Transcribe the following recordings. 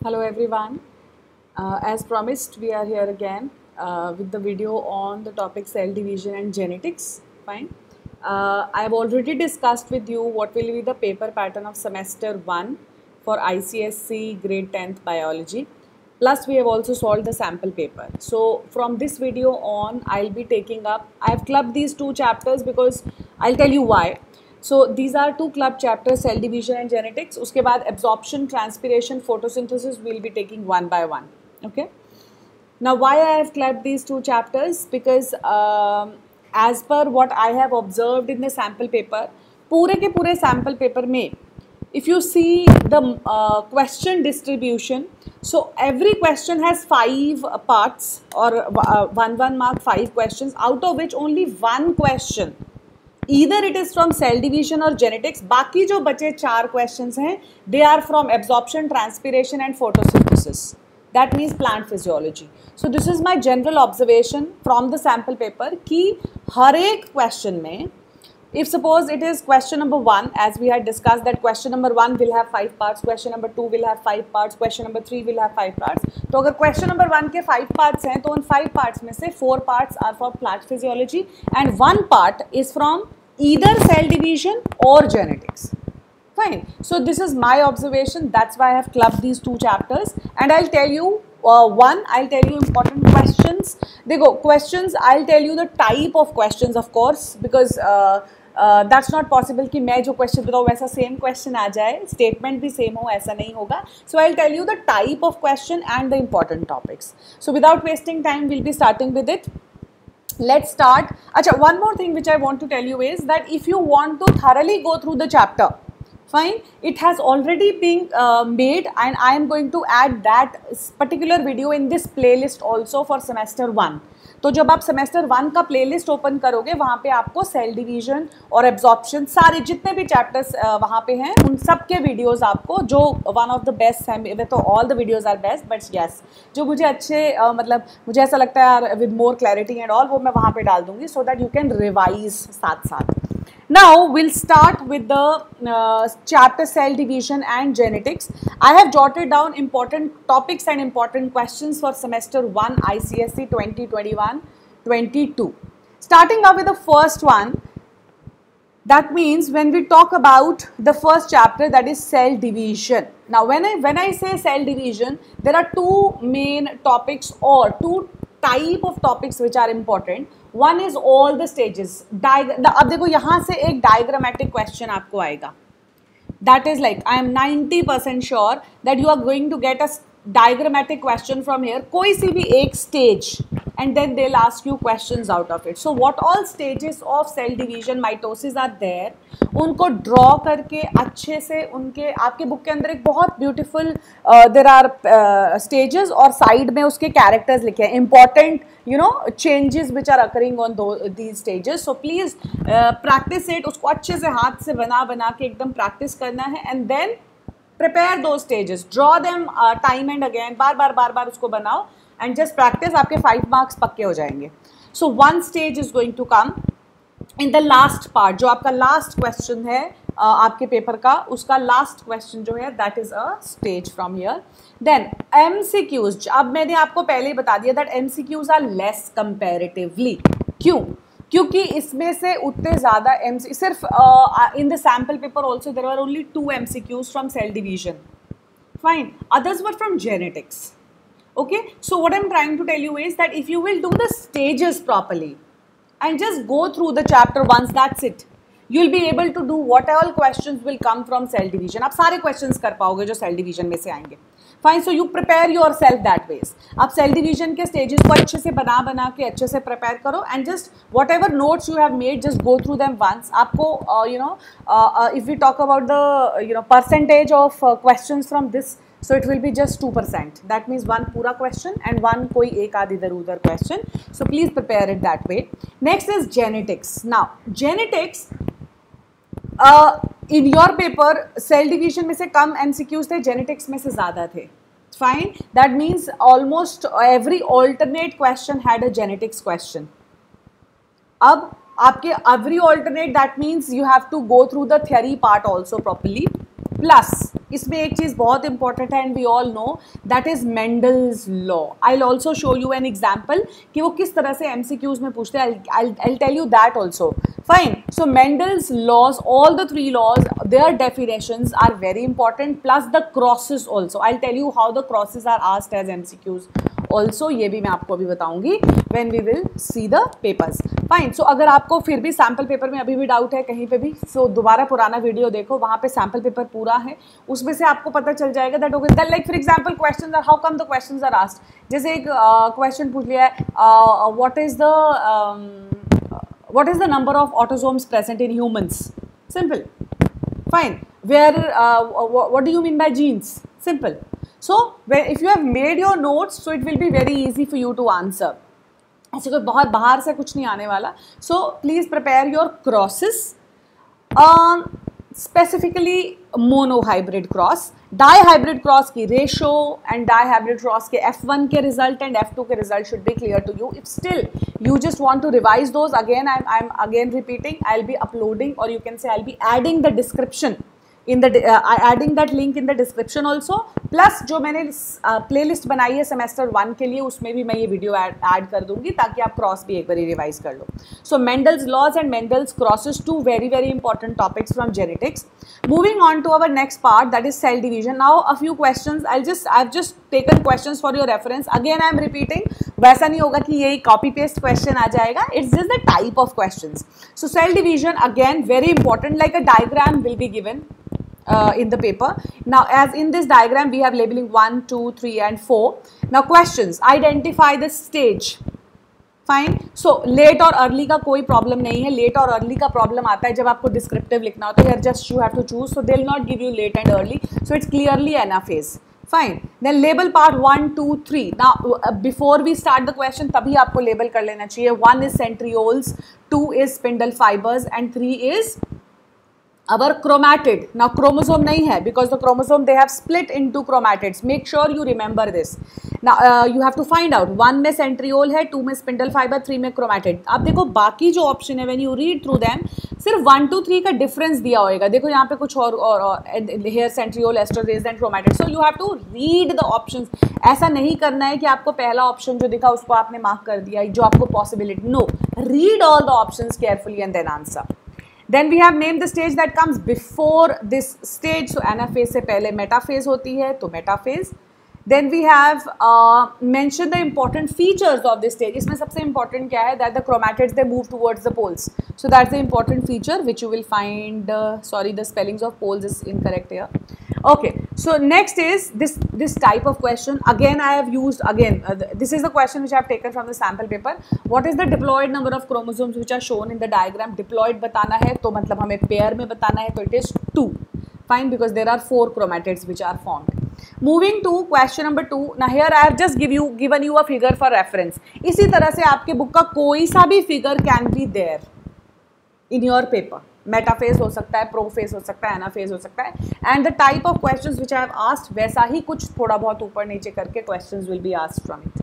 Hello everyone. As promised, we are here again with the video on the topic cell division and genetics. Fine. I have already discussed with you what will be the paper pattern of semester 1 for ICSC grade 10th biology. Plus, we have also solved the sample paper. So, from this video on, I'll be taking up, I have clubbed these two chapters because I'll tell you why. So these are two club chapters, cell division and genetics. उसके बाद absorption, transpiration, photosynthesis we'll be taking one by one. Okay. Now why I have clubbed these two chapters? Because as per what I have observed in the sample paper, पूरे के पूरे sample paper में, if you see the question distribution, so every question has 5 parts or one mark 5 questions, out of which only one question either it is from cell division or genetics. बाकी जो बचे 4 questions हैं they are from absorption, transpiration and photosynthesis. That means plant physiology. So this is my general observation from the sample paper कि हर एक question में, if suppose it is question number 1, as we had discussed that question number 1 will have 5 parts, question number 2 will have 5 parts, question number 3 will have 5 parts. तो अगर question number 1 के 5 parts हैं तो उन 5 parts में से 4 parts are for plant physiology and 1 part is from either cell division or genetics. Fine. So this is my observation. That's why I have clubbed these two chapters. And I'll tell you I'll tell you important questions. देखो questions. I'll tell you the type of questions, of course, because that's not possible कि मैं जो question बताऊँ वैसा same question आ जाए, statement भी same हो, ऐसा नहीं होगा. So I'll tell you the type of question and the important topics. So without wasting time, we'll be starting with it. Let's start. Achha, one more thing which I want to tell you is that if you want to thoroughly go through the chapter, fine, it has already been made and I am going to add that particular video in this playlist also for semester 1. तो जब आप semester 1 का playlist open करोगे वहाँ पे आपको cell division और absorption सारे जितने भी चैप्टर्स वहाँ पे हैं उन सब के वीडियोस आपको जो वन ऑफ द बेस्ट हैं, तो all the videos are best but yes जो मुझे अच्छे मतलब मुझे ऐसा लगता है यार with more clarity and all वो मैं वहाँ पे डाल दूँगी so that you can revise साथ साथ. Now we'll start with the chapter cell division and genetics. I have jotted down important topics and important questions for semester 1 ICSE 2021-22. Starting up with the first one, that means when we talk about the first chapter, that is cell division. Now when I say cell division, there are two main topics or two type of topics which are important. One is all the stages. अब देखो यहाँ से एक diagrammatic question आपको आएगा. That is like I am 90% sure that you are going to get a diagrammatic question from here. कोई सी भी एक stage and then they'll ask you questions out of it. So what all stages of cell division mitosis are there? उनको draw करके अच्छे से उनके आपके book के अंदर एक बहुत beautiful there are stages और side में उसके characters लिखे हैं important changes which are occurring on these stages. So please practice it. उसको अच्छे से हाथ से बना के एकदम practice करना है and then prepare those stages. Draw them time and again. बार उसको बनाओ and just practice. आपके 5 marks पक्के हो जाएंगे. So one stage is going to come in the last part. जो आपका last question है आपके पेपर का उसका last question जो है that is a stage from here. Then MCQs. अब मैंने आपको पहले ही बता दिया that MCQs are less comparatively. क्यों? क्योंकि इसमें से उतने ज़्यादा सिर्फ in the sample paper also there were only 2 MCQs from cell division. Fine. Others were from genetics. Okay. So what I'm trying to tell you is that if you will do the stages properly and just go through the chapter once, that's it. You'll be able to do what all questions will come from cell division. आप सारे questions कर पाओगे जो cell division में से आएंगे. Fine, so you prepare yourself that ways. आप cell division के stages को अच्छे से बना के अच्छे से prepare करो and just whatever notes you have made, just go through them once. आपको if we talk about the percentage of questions from this, so it will be just 2%. That means one पूरा question and one कोई एक आध इधर उधर question. So please prepare it that way. Next is genetics. Now genetics in your paper cell division में से कम MCQs थे, genetics में से ज़्यादा थे. Fine. That means almost every alternate question had a genetics question. अब आपके every alternate, that means you have to go through the theory part also properly. Plus इसमें एक चीज बहुत इंपॉर्टेंट है and we all know that is Mendel's law. I will also show you an example कि वो किस तरह से एमसीक्यूज में पूछते हैं. I tell you that also. Fine. So Mendel's laws, all the 3 laws, their definitions are very important, plus the crosses also. I tell you how the crosses are asked as MCQs also. ये भी मैं आपको अभी बताऊंगी when we will see the papers. Fine. So अगर आपको फिर भी सैम्पल पेपर में अभी भी डाउट है कहीं पे भी, सो दोबारा पुराना वीडियो देखो, वहाँ पे सैम्पल पेपर पूरा है, उसमें से आपको पता चल जाएगा that okay that like for example questions are how come the questions are asked. जैसे एक क्वेश्चन पूछ लिया है what is the number of autosomes present in humans. Simple. Fine. Where what do you mean by genes. Simple. So if you have made your notes, so it will be very easy for you to answer. ऐसे कोई बहुत बाहर से कुछ नहीं आने वाला. So please prepare your crosses. Specifically monohybrid cross, dihybrid cross की ratio and dihybrid cross के F1 के result and F2 के result should be clear to you. If still you just want to revise those again, I'm again repeating. I'll be uploading, or you can say I'll be adding the description in the adding that link in the description also. Plus जो मैंने playlist बनाई है semester 1 के लिए, उसमें भी मैं ये वीडियो ऐड कर दूंगी ताकि आप क्रॉस भी एक बार रिवाइज कर लो. So Mendel's laws and Mendel's crosses, 2 very very important topics from genetics. Moving on to our next part, that is cell division. Now a few questions, I have just taken questions for your reference. Again I am repeating, वैसा नहीं होगा कि यही copy paste question आ जाएगा. It's just the type of questions. So cell division again very important, like a diagram will be given in the paper. Now as in this diagram we have labeling 1, 2, 3 and 4. Now questions, identify the stage. Fine. So late और early का कोई problem नहीं है. late और early का problem आता है जब आपको descriptive लिखना होता है. Here just you have to choose, so they will not give you late and early, so it's clearly anaphase. Fine. Then label part 1, 2, 3. Now before we start the question तभी आपको label कर लेना चाहिए. 1 is centrioles, 2 is spindle fibers and 3 is our chromatid. Now chromosome nahi hai because the chromosome they have split into chromatids. Make sure you remember this. Now you have to find out 1 में centriole है, 2 में spindle fiber, 3 में chromatid. आप देखो बाकी जो option है when you read through them सिर्फ 1, 2, 3 का difference दिया होएगा. देखो यहाँ पे कुछ और here centriole, esterase and chromatid. So you have to read the options. ऐसा नहीं करना है कि आपको पहला option जो दिखा उसको आपने mark कर दिया जो आपको possibility. No, read all the options carefully and then answer. Then we have named the stage that comes before this stage. So anaphase से पहले metaphase होती है तो metaphase. Then we have mentioned the important features of this stage. इसमें सबसे important क्या है that the chromatids they move towards the poles. So that's the important feature which you will find. Sorry, the spellings of poles is incorrect here. Okay, so next is this type of question. Again, I have used this is the question which I have taken from the sample paper. What is the diploid number of chromosomes which are shown in the diagram? Diploid बताना है तो मतलब हमें pair में बताना है तो it is 2. Fine, because there are 4 chromatids which are formed. Moving to question number 2. Now here I have just given you a figure for reference. इसी तरह से आपके बुक का कोई सा भी figure can be there in your paper. Metaphase हो सकता है, प्रोफेज हो सकता है, एनाफेज हो सकता है. And the type of questions which I have asked वैसा ही कुछ थोड़ा बहुत ऊपर नीचे करके questions will be asked from it.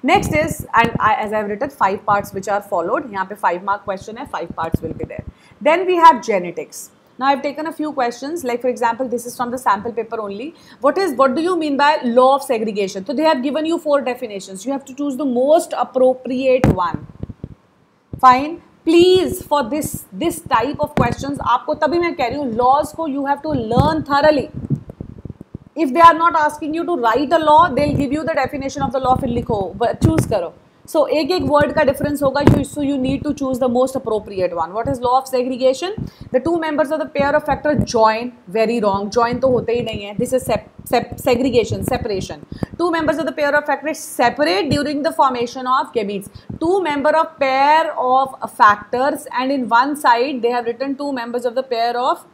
Next is and as I have written 5 parts which are followed. यहाँ पे 5 मार्क क्वेश्चन है, 5 parts will be there. Then we have genetics. Now I've taken a few questions, like for example this is from the sample paper only. What do you mean by law of segregation? So they have given you 4 definitions. You have to choose the most appropriate one. Fine. Please for this type of questions आपको तभी मैं कह रही हूँ laws को you have to learn thoroughly. If they are not asking you to write a law, they'll give you the definition of the law. फिर लिखो, choose करो. So एक word का difference होगा, so you need to choose the most appropriate one. What is law of segregation? The 2 members of the pair of factor join. Very wrong. Join तो होते ही नहीं है. This is segregation, separation. 2 members of the pair of factors separate during the formation of gametes. 2 members of pair of factors, and in one side they have written 2 members of the pair of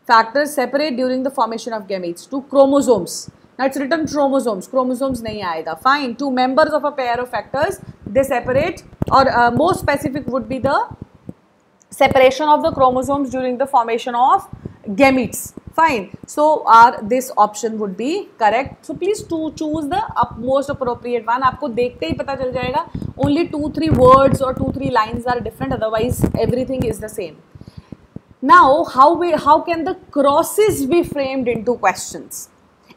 factors separate during the formation of gametes. 2 chromosomes. Now it's written chromosomes. Chromosomes नहीं आएगा. Fine. 2 members of a pair of factors they separate, or more specific would be the separation of the chromosomes during the formation of gametes. Fine. So this option would be correct. So please to choose the most appropriate one. आपको देखते ही पता चल जाएगा. Only 2-3 words or 2-3 lines are different. Otherwise everything is the same. Now, how can the crosses be framed into questions?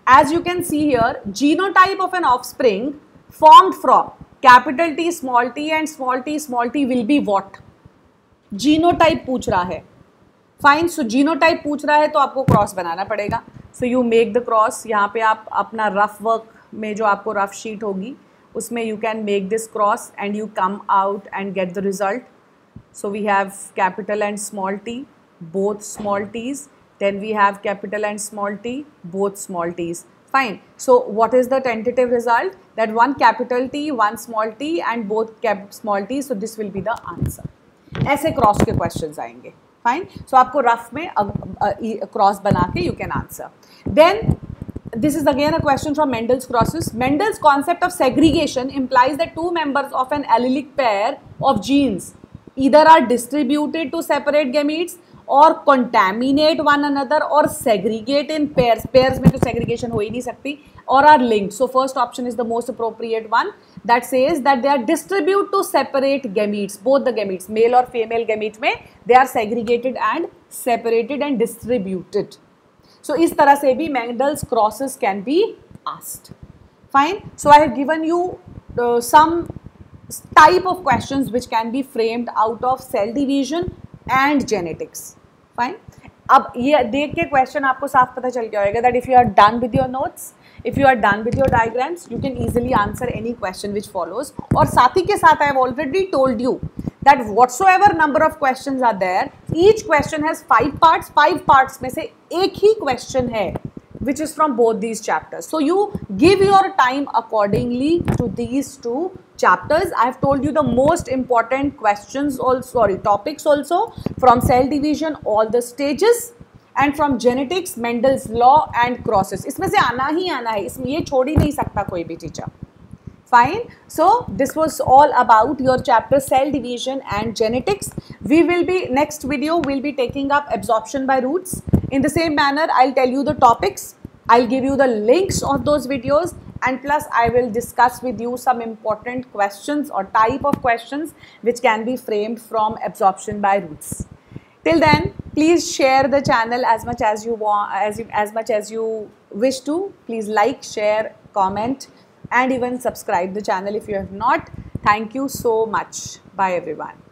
As you can see here, genotype of an offspring formed from capital T and small t will be what? Genotype पूछ रहा है. Fine. सो genotype पूछ रहा है तो आपको cross बनाना पड़ेगा. So you make the cross. यहाँ पे आप अपना रफ वर्क में जो आपको रफ शीट होगी उसमें you can make this cross and you come out and get the result. So we have capital and small T, both small t's, then we have capital and small t, both small t's. Fine. So what is the tentative result? That one capital T, one small t and both small t. So this will be the answer. ऐसे cross के questions आएंगे. Fine. So आपको rough में cross बना के you can answer. Then this is again a question from Mendel's crosses. Mendel's concept of segregation implies that two members of an allelic pair of genes either are distributed to separate gametes or contaminate one another or segregate in pairs. Pairs में तो segregation हो ही नहीं सकती. Or are linked. So first option is the most appropriate one. That says that they are distributed to separate gametes. Both the gametes, male or female gamete में they are segregated and separated and distributed. So इस तरह से भी Mendel's crosses can be asked. Fine. So I have given you some type of questions which can be framed out of cell division and genetics. Fine. अब ये देख के question आपको साफ पता चल गया होगा that if you are done with your notes, if you are done with your diagrams, you can easily answer any question which follows. और साथ ही के साथ I have already told you that whatsoever number of questions are there, each question has 5 parts. 5 parts में से एक ही question है which is from both these chapters. So you give your time accordingly to these two chapters. I have told you the most important questions also, topics also, from cell division, all the stages, and from genetics, Mendel's law and crosses. इसमें से आना ही आना है, इसमें ये छोड़ ही नहीं सकता कोई भी teacher. Fine. So this was all about your chapter cell division and genetics. We will be, next video we'll be taking up absorption by roots. In the same manner, I'll tell you the topics, I'll give you the links of those videos, and plus I will discuss with you some important questions or type of questions which can be framed from absorption by roots. Till then, please share the channel as much as you want, as much as you wish to. Please like, share, comment, and even subscribe the channel if you have not. Thank you so much. Bye everyone.